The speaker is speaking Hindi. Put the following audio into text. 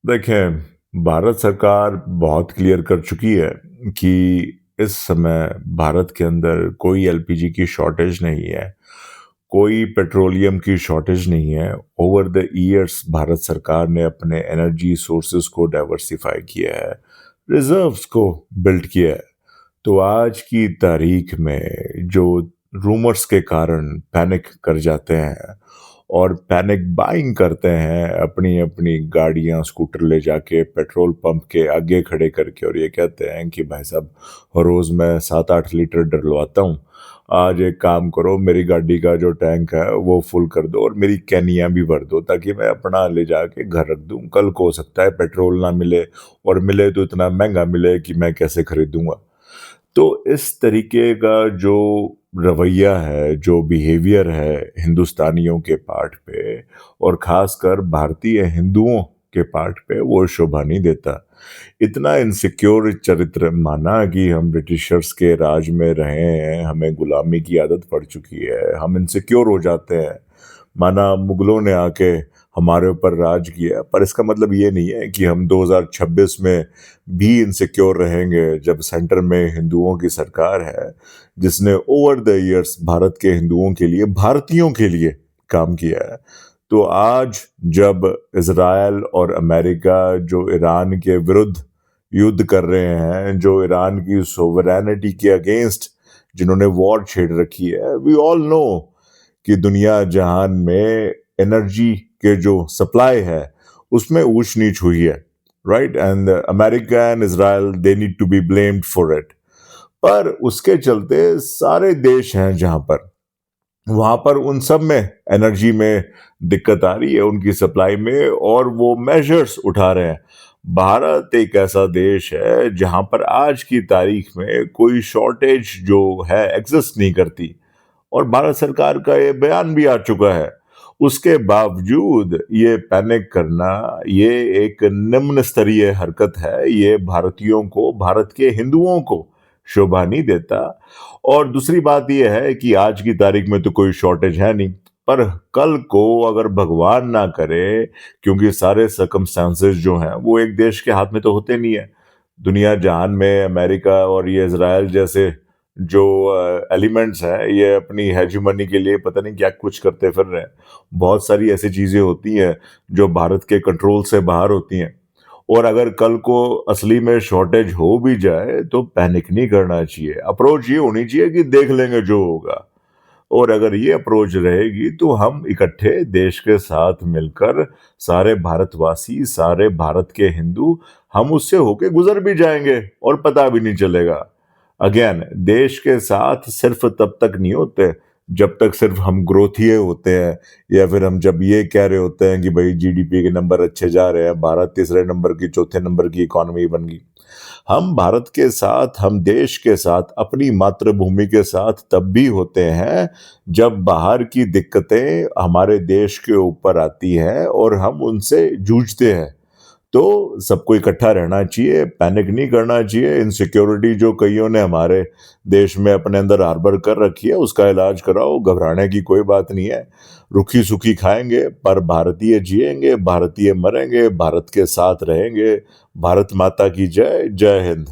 देखें, भारत सरकार बहुत क्लियर कर चुकी है कि इस समय भारत के अंदर कोई एलपीजी की शॉर्टेज नहीं है, कोई पेट्रोलियम की शॉर्टेज नहीं है। ओवर द ईयर्स भारत सरकार ने अपने एनर्जी सोर्सेस को डाइवर्सिफ़ाई किया है, रिज़र्व्स को बिल्ड किया है। तो आज की तारीख में जो रूमर्स के कारण पैनिक कर जाते हैं और पैनिक बाइंग करते हैं, अपनी-अपनी गाड़ियाँ, स्कूटर ले जाके पेट्रोल पंप के आगे खड़े करके और ये कहते हैं कि भाई साहब रोज़ मैं 7-8 लीटर डलवाता हूँ। आज एक काम करो, मेरी गाड़ी का जो टैंक है वो फुल कर दो और मेरी कैनियाँ भी भर दो ताकि मैं अपना ले जाके घर रख दूँ। कल को हो सकता है पेट्रोल ना मिले और मिले तो इतना महँगा मिले कि मैं कैसे खरीदूँगा। तो इस तरीके का जो रवैया है, जो बिहेवियर है हिंदुस्तानियों के पार्ट पे और ख़ासकर भारतीय हिंदुओं के पार्ट पे, वो शोभा नहीं देता। इतना इनसिक्योर चरित्र माना कि हम ब्रिटिशर्स के राज में रहे हैं, हमें गुलामी की आदत पड़ चुकी है, हम इनसिक्योर हो जाते हैं। माना मुगलों ने आके हमारे ऊपर राज किया, पर इसका मतलब ये नहीं है कि हम 2026 में भी इनसिक्योर रहेंगे जब सेंटर में हिंदुओं की सरकार है, जिसने ओवर द ईयर्स भारत के हिंदुओं के लिए, भारतीयों के लिए काम किया है। तो आज जब इज़राइल और अमेरिका जो ईरान के विरुद्ध युद्ध कर रहे हैं, जो ईरान की सोवरेनिटी के अगेंस्ट जिन्होंने वॉर छेड़ रखी है, वी ऑल नो कि दुनिया जहान में एनर्जी के जो सप्लाई है उसमें ऊंच नीच हुई है, right? And America and Israel they need to be blamed for it. पर उसके चलते सारे देश हैं जहां पर, वहां पर उन सब में एनर्जी में दिक्कत आ रही है, उनकी सप्लाई में, और वो मेजर्स उठा रहे हैं। भारत एक ऐसा देश है जहां पर आज की तारीख में कोई शॉर्टेज जो है एग्जिस्ट नहीं करती, और भारत सरकार का ये बयान भी आ चुका है। उसके बावजूद ये पैनिक करना, ये एक निम्न स्तरीय हरकत है। ये भारतीयों को, भारत के हिंदुओं को शोभा नहीं देता। और दूसरी बात ये है कि आज की तारीख में तो कोई शॉर्टेज है नहीं, पर कल को अगर भगवान ना करे, क्योंकि सारे सर्कमस्टेंसेस जो हैं वो एक देश के हाथ में तो होते नहीं है। दुनिया जहान में अमेरिका और ये इज़राइल जैसे जो एलिमेंट्स हैं, ये अपनी हेजेमनी के लिए पता नहीं क्या कुछ करते फिर रहे हैं। बहुत सारी ऐसी चीज़ें होती हैं जो भारत के कंट्रोल से बाहर होती हैं, और अगर कल को असली में शॉर्टेज हो भी जाए तो पैनिक नहीं करना चाहिए। अप्रोच ये होनी चाहिए कि देख लेंगे जो होगा। और अगर ये अप्रोच रहेगी तो हम इकट्ठे देश के साथ मिलकर, सारे भारतवासी, सारे भारत के हिंदू, हम उससे होके गुजर भी जाएंगे और पता भी नहीं चलेगा। अगेन, देश के साथ सिर्फ तब तक नहीं होते जब तक सिर्फ हम ग्रोथिये होते हैं, या फिर हम जब ये कह रहे होते हैं कि भाई जीडीपी के नंबर अच्छे जा रहे हैं, भारत तीसरे नंबर की, चौथे नंबर की इकोनॉमी बन गई। हम भारत के साथ, हम देश के साथ, अपनी मातृभूमि के साथ तब भी होते हैं जब बाहर की दिक्कतें हमारे देश के ऊपर आती हैं और हम उनसे जूझते हैं। तो सबको इकट्ठा रहना चाहिए, पैनिक नहीं करना चाहिए। इनसिक्योरिटी जो कईयों ने हमारे देश में अपने अंदर हार्बर कर रखी है, उसका इलाज कराओ, घबराने की कोई बात नहीं है। रूखी-सूखी खाएँगे, पर भारतीय जिएँगे, भारतीय मरेंगे, भारत के साथ रहेंगे। भारत माता की जय, जय हिंद।